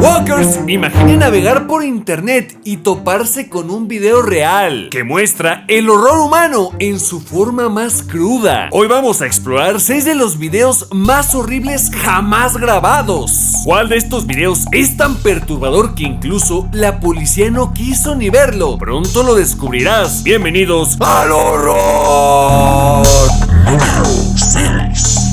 Walkers, imaginen navegar por internet y toparse con un video real que muestra el horror humano en su forma más cruda. Hoy vamos a explorar 6 de los videos más horribles jamás grabados. ¿Cuál de estos videos es tan perturbador que incluso la policía no quiso ni verlo? Pronto lo descubrirás. Bienvenidos al horror.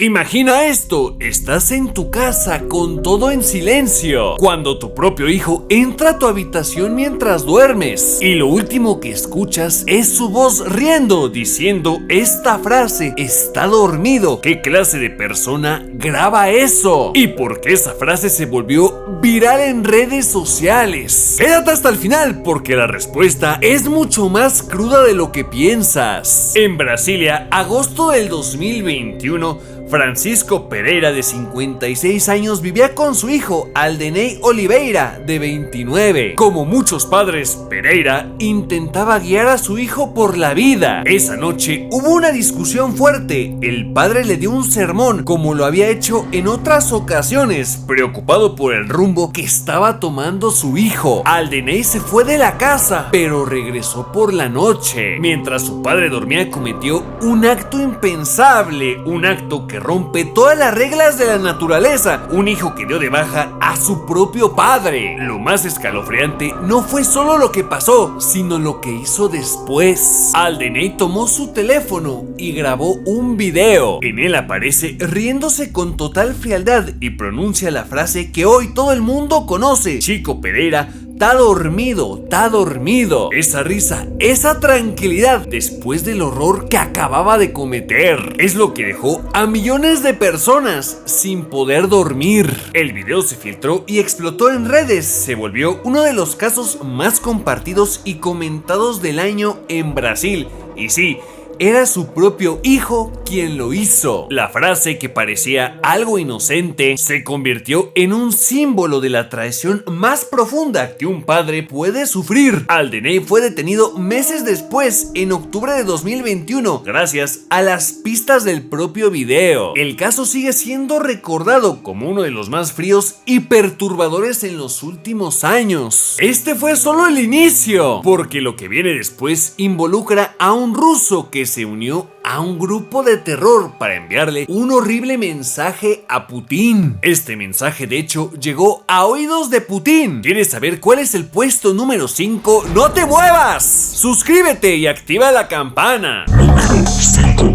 Imagina esto, estás en tu casa con todo en silencio, cuando tu propio hijo entra a tu habitación mientras duermes y lo último que escuchas es su voz riendo diciendo esta frase: está dormido. ¿Qué clase de persona graba eso? ¿Y por qué esa frase se volvió viral en redes sociales? Quédate hasta el final porque la respuesta es mucho más cruda de lo que piensas. En Brasilia, agosto del 2021, Francisco Pereira, de 56 años, vivía con su hijo Aldenei Oliveira, de 29. Como muchos padres, Pereira intentaba guiar a su hijo por la vida. Esa noche hubo una discusión fuerte. El padre le dio un sermón, como lo había hecho en otras ocasiones, preocupado por el rumbo que estaba tomando su hijo. Aldenei se fue de la casa, pero regresó por la noche. Mientras su padre dormía, cometió un acto impensable, un acto que rompe todas las reglas de la naturaleza. Un hijo que dio de baja a su propio padre. Lo más escalofriante no fue solo lo que pasó, sino lo que hizo después. Aldenei tomó su teléfono y grabó un video. En él aparece riéndose con total frialdad y pronuncia la frase que hoy todo el mundo conoce: Chico Pereira está dormido, está dormido. Esa risa, esa tranquilidad después del horror que acababa de cometer, es lo que dejó a millones de personas sin poder dormir. El video se filtró y explotó en redes. Se volvió uno de los casos más compartidos y comentados del año en Brasil. Y sí, era su propio hijo quien lo hizo. La frase, que parecía algo inocente, se convirtió en un símbolo de la traición más profunda que un padre puede sufrir. Aldenei fue detenido meses después, en octubre de 2021, gracias a las pistas del propio video. El caso sigue siendo recordado como uno de los más fríos y perturbadores en los últimos años. Este fue solo el inicio, porque lo que viene después involucra a un ruso que se unió a un grupo de terror para enviarle un horrible mensaje a Putin. Este mensaje, de hecho, llegó a oídos de Putin. ¿Quieres saber cuál es el puesto número 5? ¡No te muevas! Suscríbete y activa la campana.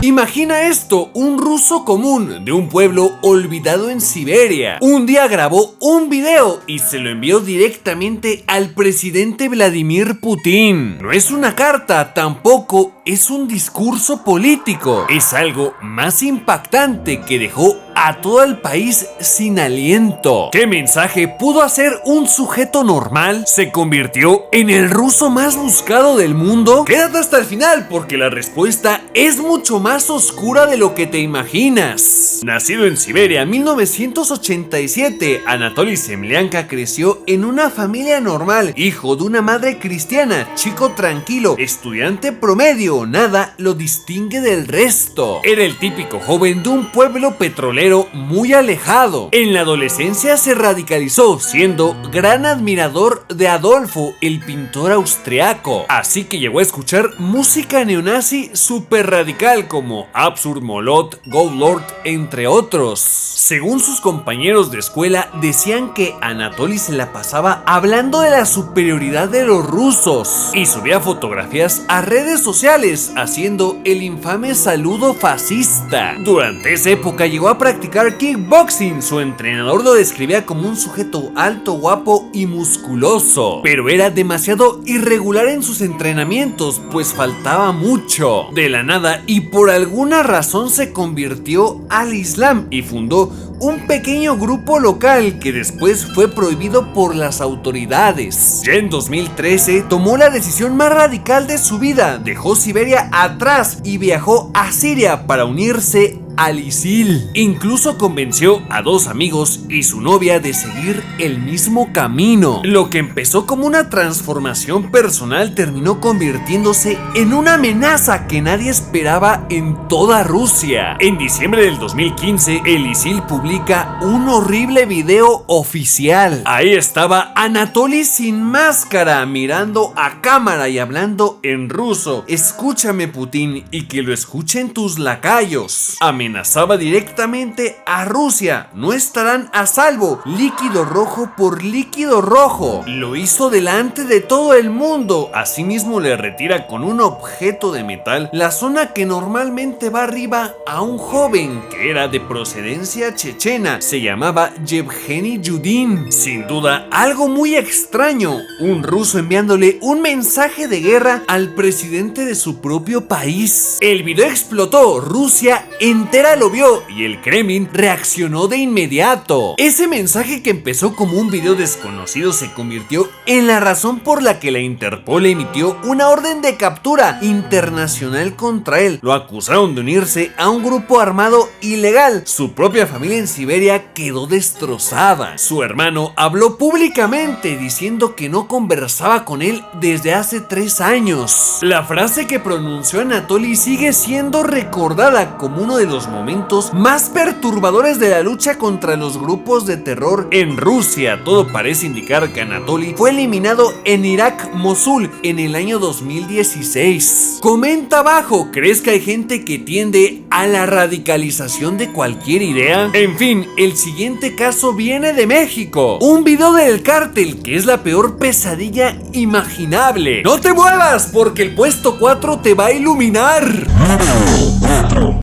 Imagina esto, un ruso común de un pueblo olvidado en Siberia. Un día grabó un video y se lo envió directamente al presidente Vladimir Putin. No es una carta, tampoco es un discurso político. Es algo más impactante que dejó a todo el país sin aliento. ¿Qué mensaje pudo hacer un sujeto normal? ¿Se convirtió en el ruso más buscado del mundo? Quédate hasta el final porque la respuesta es mucho más oscura de lo que te imaginas. Nacido en Siberia en 1987, Anatoly Semlyanka creció en una familia normal, hijo de una madre cristiana, chico tranquilo, estudiante promedio, nada lo distingue del resto. Era el típico joven de un pueblo petrolero muy alejado. En la adolescencia se radicalizó, siendo gran admirador de Adolfo, el pintor austriaco. Así que llegó a escuchar música neonazi súper radical como Absurd, Molot, Go Lord, entre otros. Según sus compañeros de escuela, decían que Anatoly se la pasaba hablando de la superioridad de los rusos y subía fotografías a redes sociales haciendo el infame saludo fascista. Durante esa época llegó a practicar kickboxing. Su entrenador lo describía como un sujeto alto, guapo y musculoso, pero era demasiado irregular en sus entrenamientos, pues faltaba mucho. De la nada y por alguna razón se convirtió al Islam y fundó un pequeño grupo local que después fue prohibido por las autoridades. Ya en 2013 tomó la decisión más radical de su vida, dejó Siberia atrás y viajó a Siria para unirse al ISIL. Incluso convenció a 2 amigos y su novia de seguir el mismo camino. Lo que empezó como una transformación personal terminó convirtiéndose en una amenaza que nadie esperaba en toda Rusia. En diciembre del 2015, el ISIL publica un horrible video oficial. Ahí estaba Anatoly sin máscara, mirando a cámara y hablando en ruso. Escúchame, Putin, y que lo escuchen tus lacayos. Amenazaba directamente a Rusia. No estarán a salvo. Líquido rojo por líquido rojo. Lo hizo delante de todo el mundo. Asimismo, le retira con un objeto de metal la zona que normalmente va arriba a un joven que era de procedencia chechena. Se llamaba Yevgeny Yudin. Sin duda, algo muy extraño. Un ruso enviándole un mensaje de guerra al presidente de su propio país. El video explotó. Rusia entera lo vio y el Kremlin reaccionó de inmediato. Ese mensaje que empezó como un video desconocido se convirtió en la razón por la que la Interpol emitió una orden de captura internacional contra él. Lo acusaron de unirse a un grupo armado ilegal. Su propia familia en Siberia quedó destrozada. Su hermano habló públicamente diciendo que no conversaba con él desde hace 3 años. La frase que pronunció Anatoly sigue siendo recordada como uno de los momentos más perturbadores de la lucha contra los grupos de terror en Rusia. Todo parece indicar que Anatoly fue eliminado en Irak, Mosul, en el año 2016. Comenta abajo, ¿crees que hay gente que tiende a la radicalización de cualquier idea? En fin, el siguiente caso viene de México. Un video del cártel que es la peor pesadilla imaginable. No te muevas porque el puesto 4 te va a iluminar.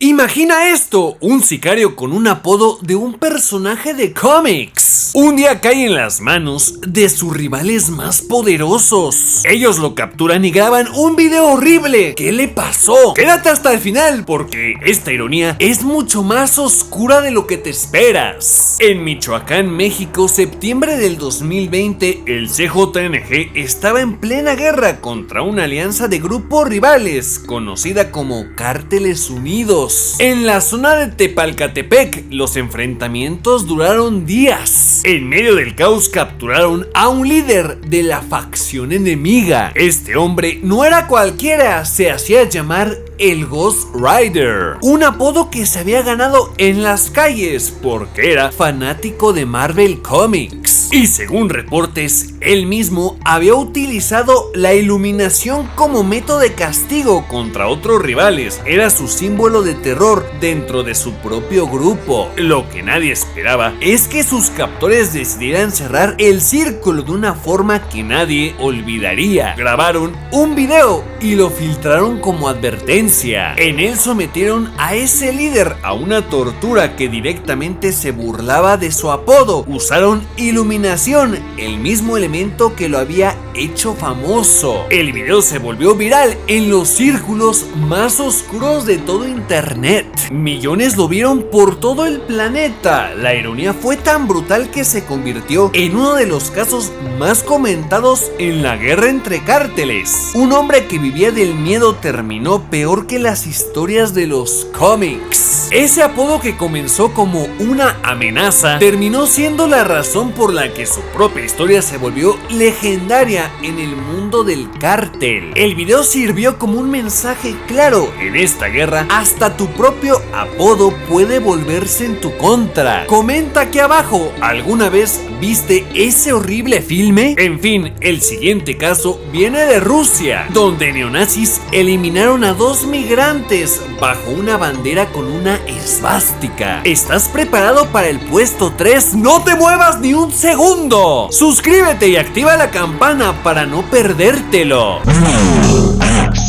Imagina esto, un sicario con un apodo de un personaje de cómics. Un día cae en las manos de sus rivales más poderosos. Ellos lo capturan y graban un video horrible. ¿Qué le pasó? Quédate hasta el final porque esta ironía es mucho más oscura de lo que te esperas. En Michoacán, México, septiembre del 2020, el CJNG estaba en plena guerra contra una alianza de grupos rivales conocida como Cárteles Unidos. En la zona de Tepalcatepec, los enfrentamientos duraron días. En medio del caos capturaron a un líder de la facción enemiga. Este hombre no era cualquiera, se hacía llamar el Ghost Rider, un apodo que se había ganado en las calles porque era fanático de Marvel Comics. Y según reportes, él mismo había utilizado la iluminación como método de castigo contra otros rivales. Era su símbolo de terror dentro de su propio grupo. Lo que nadie esperaba es que sus captores decidieran cerrar el círculo de una forma que nadie olvidaría. Grabaron un video y lo filtraron como advertencia. En él sometieron a ese líder a una tortura que directamente se burlaba de su apodo. Usaron iluminación, el mismo elemento que lo había hecho famoso. El video se volvió viral en los círculos más oscuros de todo internet. Millones lo vieron por todo el planeta. La ironía fue tan brutal que se convirtió en uno de los casos más comentados en la guerra entre cárteles. Un hombre que vivía del miedo terminó peor que las historias de los cómics. Ese apodo que comenzó como una amenaza terminó siendo la razón por la que su propia historia se volvió legendaria en el mundo del cártel. El video sirvió como un mensaje claro: en esta guerra hasta tu propio apodo puede volverse en tu contra. Comenta aquí abajo, ¿alguna vez viste ese horrible filme? En fin, el siguiente caso viene de Rusia, donde neonazis eliminaron a 2 migrantes bajo una bandera con una esvástica. ¿Estás preparado para el puesto 3? ¡No te muevas ni un segundo! Suscríbete y activa la campana para no perdértelo.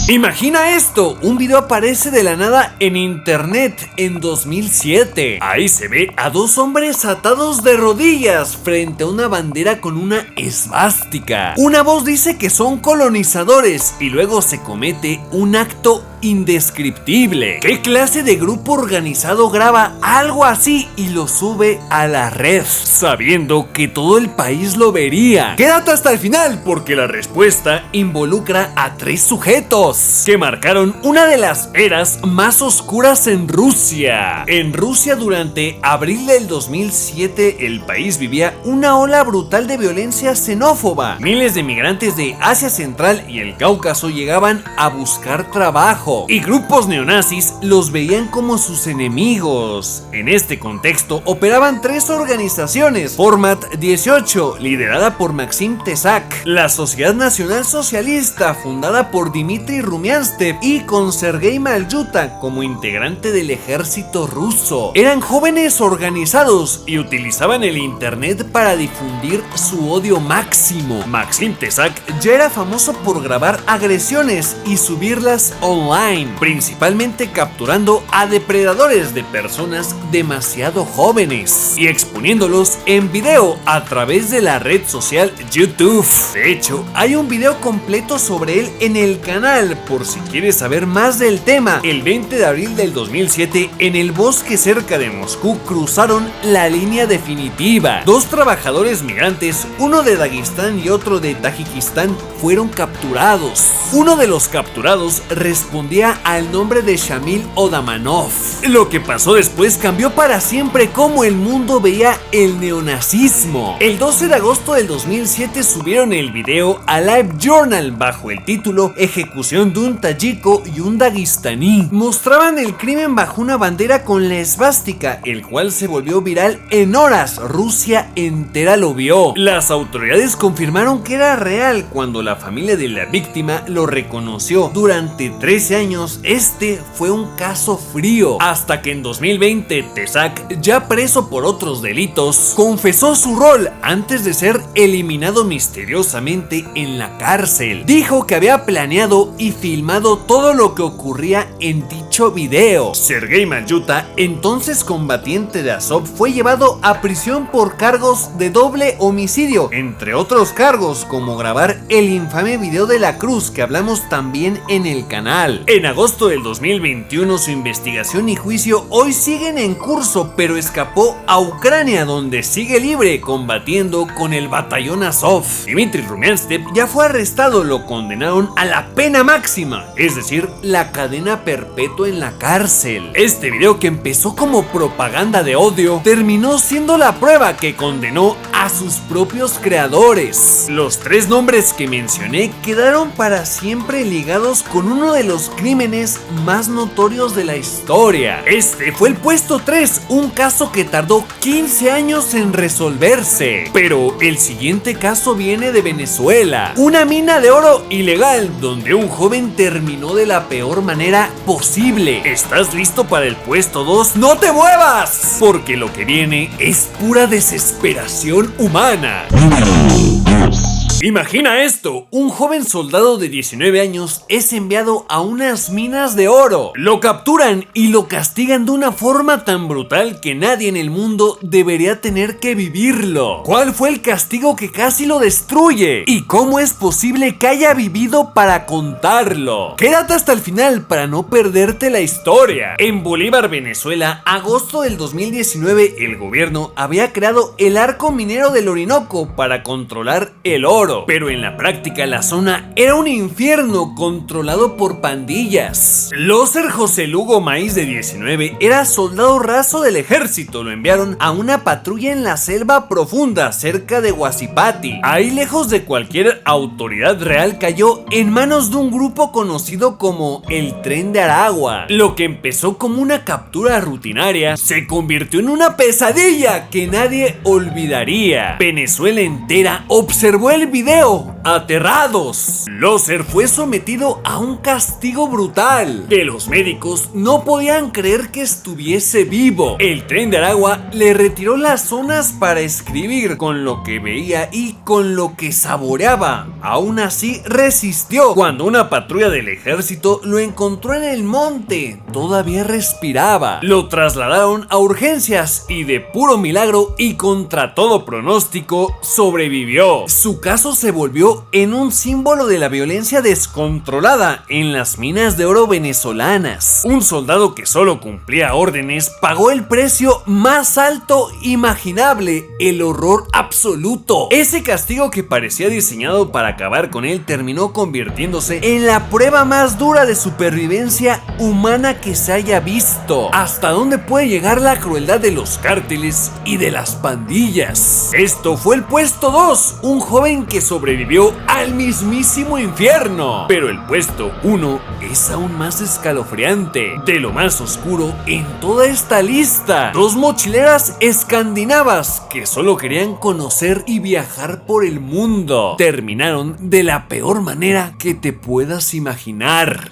Imagina esto, un video aparece de la nada en internet en 2007. Ahí se ve a 2 hombres atados de rodillas frente a una bandera con una esvástica. Una voz dice que son colonizadores y luego se comete un acto indescriptible. ¿Qué clase de grupo organizado graba algo así y lo sube a la red, sabiendo que todo el país lo vería? Quédate hasta el final porque la respuesta involucra a 3 sujetos que marcaron una de las eras más oscuras en Rusia. En Rusia, durante abril del 2007, el país vivía una ola brutal de violencia xenófoba. Miles de migrantes de Asia Central y el Cáucaso llegaban a buscar trabajo y grupos neonazis los veían como sus enemigos. En este contexto operaban 3 organizaciones: Format 18, liderada por Maxim Tesac; la Sociedad Nacional Socialista, fundada por Dmitry Rumianstev, y con Sergei Malyuta como integrante del ejército ruso. Eran jóvenes organizados y utilizaban el internet para difundir su odio máximo. Maxim Tesac ya era famoso por grabar agresiones y subirlas online, principalmente capturando a depredadores de personas demasiado jóvenes y exponiéndolos en video a través de la red social YouTube. De hecho, hay un video completo sobre él en el canal por si quieres saber más del tema. El 20 de abril del 2007, en el bosque cerca de Moscú, cruzaron la línea definitiva. 2 trabajadores migrantes, uno de Dagestán y otro de Tayikistán, fueron capturados. Uno de los capturados respondía al nombre de Shamil Odamanov. Lo que pasó después cambió para siempre cómo el mundo veía el neonazismo. El 12 de agosto del 2007 subieron el video a LiveJournal bajo el título "Ejecución de un tayiko y un daguestaní". Mostraban el crimen bajo una bandera con la esvástica, el cual se volvió viral en horas. Rusia entera lo vio. Las autoridades confirmaron que era real cuando la familia de la víctima lo reconoció. Durante 13 años este fue un caso frío, hasta que en 2020 Tesac, ya preso por otros delitos, confesó su rol antes de ser eliminado misteriosamente en la cárcel. Dijo que había planeado y filmado todo lo que ocurría en dicho video. Sergei Malyuta, entonces combatiente de Azov, fue llevado a prisión por cargos de doble homicidio, entre otros cargos como grabar el infame video de la cruz que hablamos también en el canal. En agosto del 2021 su investigación y juicio hoy siguen en curso, pero escapó a Ucrania, donde sigue libre combatiendo con el batallón Azov. Dmitry Rumianstev ya fue arrestado, lo condenaron a la pena máxima, es decir, la cadena perpetua en la cárcel. Este video, que empezó como propaganda de odio, terminó siendo la prueba que condenó a sus propios creadores. Los 3 nombres que mencioné quedaron para siempre ligados con uno de los crímenes más notorios de la historia. Este fue el puesto 3, un caso que tardó 15 años en resolverse. Pero el siguiente caso viene de Venezuela, una mina de oro ilegal donde un joven terminó de la peor manera posible. ¿Estás listo para el puesto 2? ¡No te muevas! Porque lo que viene es pura desesperación humana. Imagina esto: un joven soldado de 19 años es enviado a unas minas de oro. Lo capturan y lo castigan de una forma tan brutal que nadie en el mundo debería tener que vivirlo. ¿Cuál fue el castigo que casi lo destruye? ¿Y cómo es posible que haya vivido para contarlo? Quédate hasta el final para no perderte la historia. En Bolívar, Venezuela, agosto del 2019, el gobierno había creado el arco minero del Orinoco para controlar el oro. Pero en la práctica la zona era un infierno controlado por pandillas. Loser José Lugo Maíz, de 19, era soldado raso del ejército. Lo enviaron a una patrulla en la selva profunda cerca de Huaspati. Ahí, lejos de cualquier autoridad real, cayó en manos de un grupo conocido como el Tren de Aragua. Lo que empezó como una captura rutinaria se convirtió en una pesadilla que nadie olvidaría. Venezuela entera observó el video aterrados. Loser fue sometido a un castigo brutal que los médicos no podían creer que estuviese vivo. El Tren de Aragua le retiró las zonas para escribir con lo que veía y con lo que saboreaba. Aún así resistió. Cuando una patrulla del ejército lo encontró en el monte, todavía respiraba. Lo trasladaron a urgencias y de puro milagro y contra todo pronóstico sobrevivió. Su caso se volvió convirtió en un símbolo de la violencia descontrolada en las minas de oro venezolanas. Un soldado que solo cumplía órdenes pagó el precio más alto imaginable, el horror absoluto. Ese castigo que parecía diseñado para acabar con él terminó convirtiéndose en la prueba más dura de supervivencia humana que se haya visto. ¿Hasta dónde puede llegar la crueldad de los cárteles y de las pandillas? Esto fue el puesto 2, un joven que sobrevivió al mismísimo infierno. Pero el puesto 1 es aún más escalofriante. De lo más oscuro en toda esta lista, 2 mochileras escandinavas que solo querían conocer y viajar por el mundo terminaron de la peor manera que te puedas imaginar.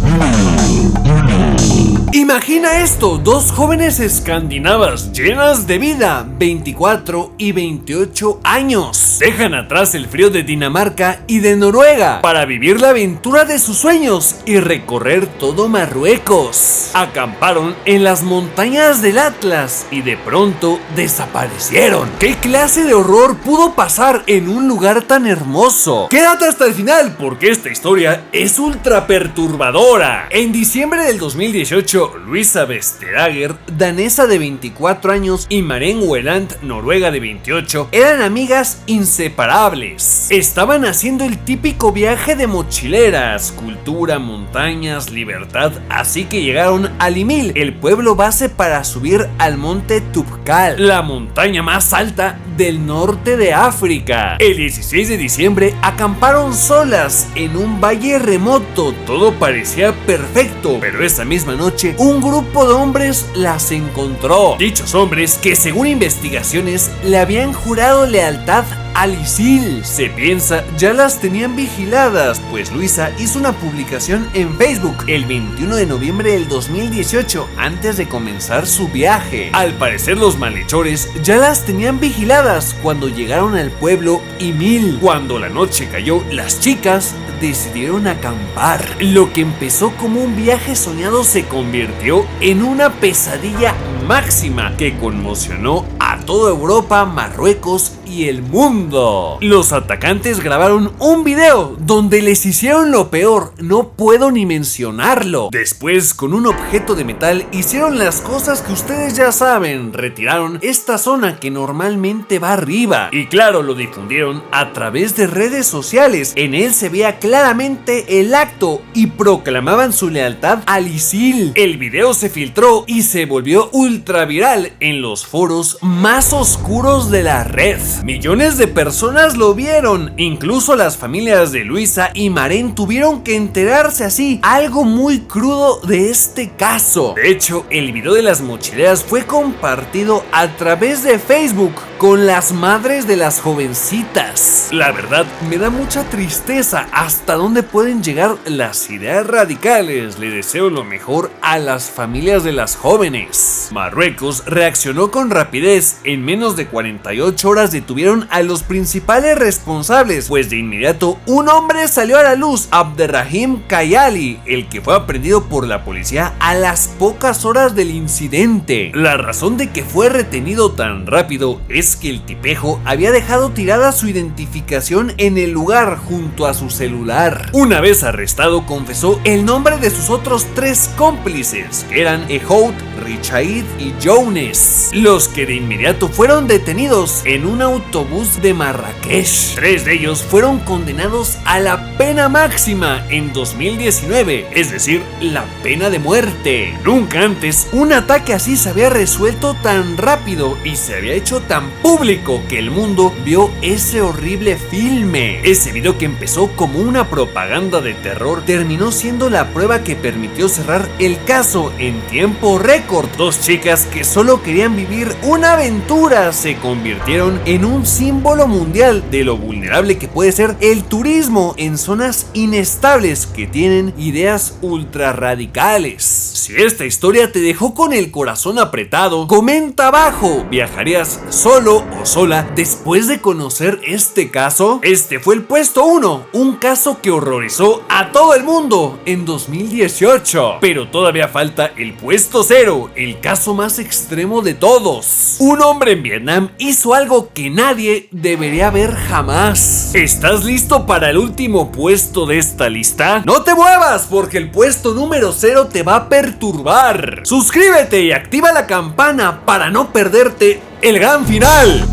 Imagina esto, 2 jóvenes escandinavas llenas de vida, 24 y 28 años. Dejan atrás el frío de Dinamarca y de Noruega para vivir la aventura de sus sueños y recorrer todo Marruecos. Acamparon en las montañas del Atlas y de pronto desaparecieron. ¿Qué clase de horror pudo pasar en un lugar tan hermoso? Quédate hasta el final porque esta historia es ultra perturbadora. En diciembre del 2018, Luisa Vestager, danesa de 24 años, y Maren Welland, noruega de 28, eran amigas inseparables. Estaban haciendo el típico viaje de mochileras, cultura, montañas, libertad, así que llegaron a Limil, el pueblo base para subir al monte Tubkal, la montaña más alta del norte de África. El 16 de diciembre acamparon solas en un valle remoto, todo parecía perfecto, pero esa misma noche un grupo de hombres las encontró. Dichos hombres, que según investigaciones le habían jurado lealtad al ISIL. Se piensa ya las tenían vigiladas, pues Luisa hizo una publicación en Facebook el 21 de noviembre del 2018 antes de comenzar su viaje. Al parecer los malhechores ya las tenían vigiladas cuando llegaron al pueblo Ymil. Cuando la noche cayó, las chicas decidieron acampar. Lo que empezó como un viaje soñado se convirtió en una pesadilla máxima que conmocionó a toda Europa, Marruecos y el mundo. Los atacantes grabaron un video donde les hicieron lo peor, no puedo ni mencionarlo. Después, con un objeto de metal, hicieron las cosas que ustedes ya saben, retiraron esta zona que normalmente va arriba. Y claro, lo difundieron a través de redes sociales. En él se veía claramente el acto y proclamaban su lealtad al ISIL. El video se filtró y se volvió ultra viral en los foros más oscuros de la red. Millones de personas lo vieron, incluso las familias de Luisa y Maren tuvieron que enterarse así, algo muy crudo de este caso. De hecho, el video de las mochileras fue compartido a través de Facebook con las madres de las jovencitas. La verdad, me da mucha tristeza hasta dónde pueden llegar las ideas radicales. Le deseo lo mejor a las familias de las jóvenes. Marruecos reaccionó con rapidez. En menos de 48 horas detuvieron a los principales responsables, pues de inmediato un hombre salió a la luz, Abderrahim Kayali, el que fue aprehendido por la policía a las pocas horas del incidente. La razón de que fue retenido tan rápido es que el tipejo había dejado tirada su identificación en el lugar junto a su celular. Una vez arrestado, confesó el nombre de sus otros 3 cómplices, que eran Ehoud, Richaid y Jones, los que de inmediato fueron detenidos en un autobús de Marrakech. 3 de ellos fueron condenados a la pena máxima en 2019, es decir, la pena de muerte. Nunca antes un ataque así se había resuelto tan rápido y se había hecho tan público que el mundo vio ese horrible filme. Ese video, que empezó como una propaganda de terror, terminó siendo la prueba que permitió cerrar el caso en tiempo récord. 2 chicas que solo querían vivir una aventura se convirtieron en un símbolo mundial de lo vulnerable que puede ser el turismo en zonas inestables que tienen ideas ultra radicales. Si esta historia te dejó con el corazón apretado, comenta abajo, ¿viajarías solo o sola después de conocer este caso? Este fue el puesto 1, un caso que horrorizó a todo el mundo en 2018, pero todavía falta el puesto 0, cero, el caso más extremo de todos. Un hombre en Vietnam hizo algo que nadie debería ver jamás. ¿Estás listo para el último puesto de esta lista? No te muevas porque el puesto número 0 te va a perturbar. Suscríbete y activa la campana para no perderte el gran final.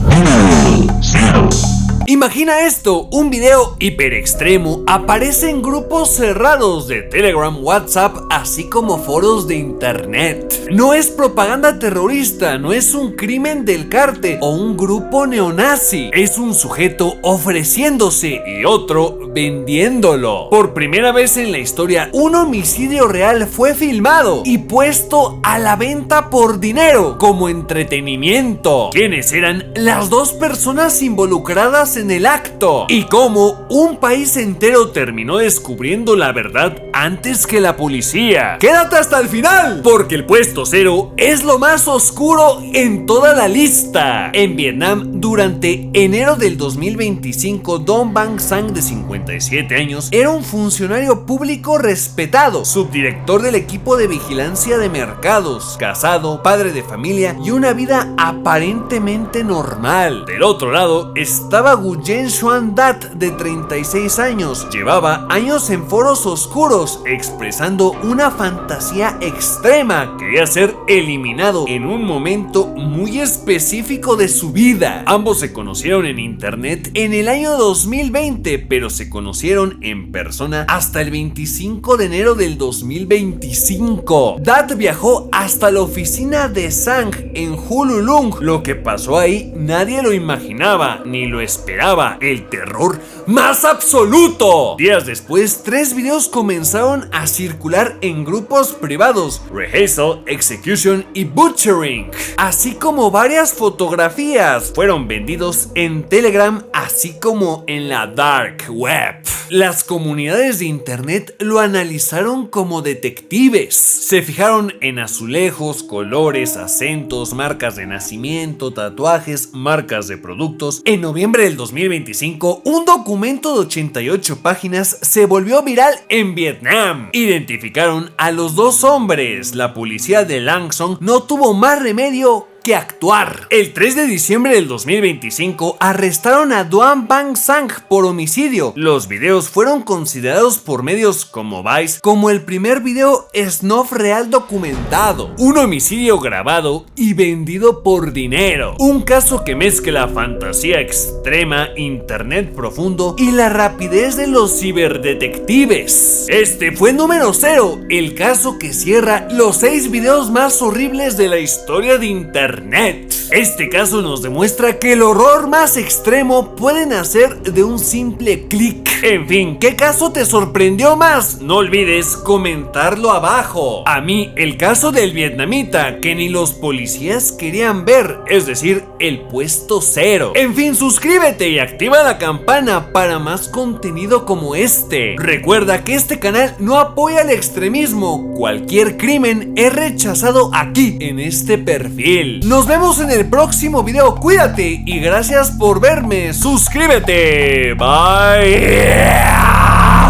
Imagina esto, un video hiper extremo aparece en grupos cerrados de Telegram, WhatsApp, así como foros de internet. No es propaganda terrorista, no es un crimen del cártel o un grupo neonazi. Es un sujeto ofreciéndose y otro vendiéndolo. Por primera vez en la historia, un homicidio real fue filmado y puesto a la venta por dinero, como entretenimiento. ¿Quiénes eran las dos personas involucradas en el acto? Y cómo un país entero terminó descubriendo la verdad antes que la policía. Quédate hasta el final, porque el puesto 0 es lo más oscuro en toda la lista. En Vietnam, durante enero del 2025, Don Bang Sang, de 57 años, era un funcionario público respetado, subdirector del equipo de vigilancia de mercados, casado, padre de familia y una vida aparentemente normal. Del otro lado estaba Nguyen Xuan Dat, de 36 años. Llevaba años en foros oscuros expresando una fantasía extrema. Quería ser eliminado en un momento muy específico de su vida. Ambos se conocieron en internet en el año 2020, pero se conocieron en persona hasta el 25 de enero del 2025. Dat viajó hasta la oficina de Sang en Hululung. Lo que pasó ahí nadie lo imaginaba ni lo esperaba. El terror más absoluto. Días después, 3 videos comenzaron a circular en grupos privados: Rehearsal, Execution y Butchering, así como varias fotografías. Fueron vendidos en Telegram, así como en la Dark Web. Las comunidades de internet lo analizaron como detectives. Se fijaron en azulejos, colores, acentos, marcas de nacimiento, tatuajes, marcas de productos. En noviembre del 2025, un documento de 88 páginas se volvió viral en Vietnam. Identificaron a los dos hombres. La policía de Lang Son no tuvo más remedio que actuar. El 3 de diciembre del 2025 arrestaron a Duan Bang Sang por homicidio. Los videos fueron considerados por medios como Vice como el primer video snuff real documentado. Un homicidio grabado y vendido por dinero. Un caso que mezcla fantasía extrema, internet profundo y la rapidez de los ciberdetectives. Este fue el número 0, el caso que cierra los 6 videos más horribles de la historia de internet. Este caso nos demuestra que el horror más extremo puede nacer de un simple clic. En fin, ¿qué caso te sorprendió más? No olvides comentarlo abajo. A mí, el caso del vietnamita que ni los policías querían ver, es decir, el puesto 0. En fin, suscríbete y activa la campana para más contenido como este. Recuerda que este canal no apoya el extremismo. Cualquier crimen es rechazado aquí, en este perfil. Nos vemos en el próximo video. Cuídate y gracias por verme. Suscríbete. Bye.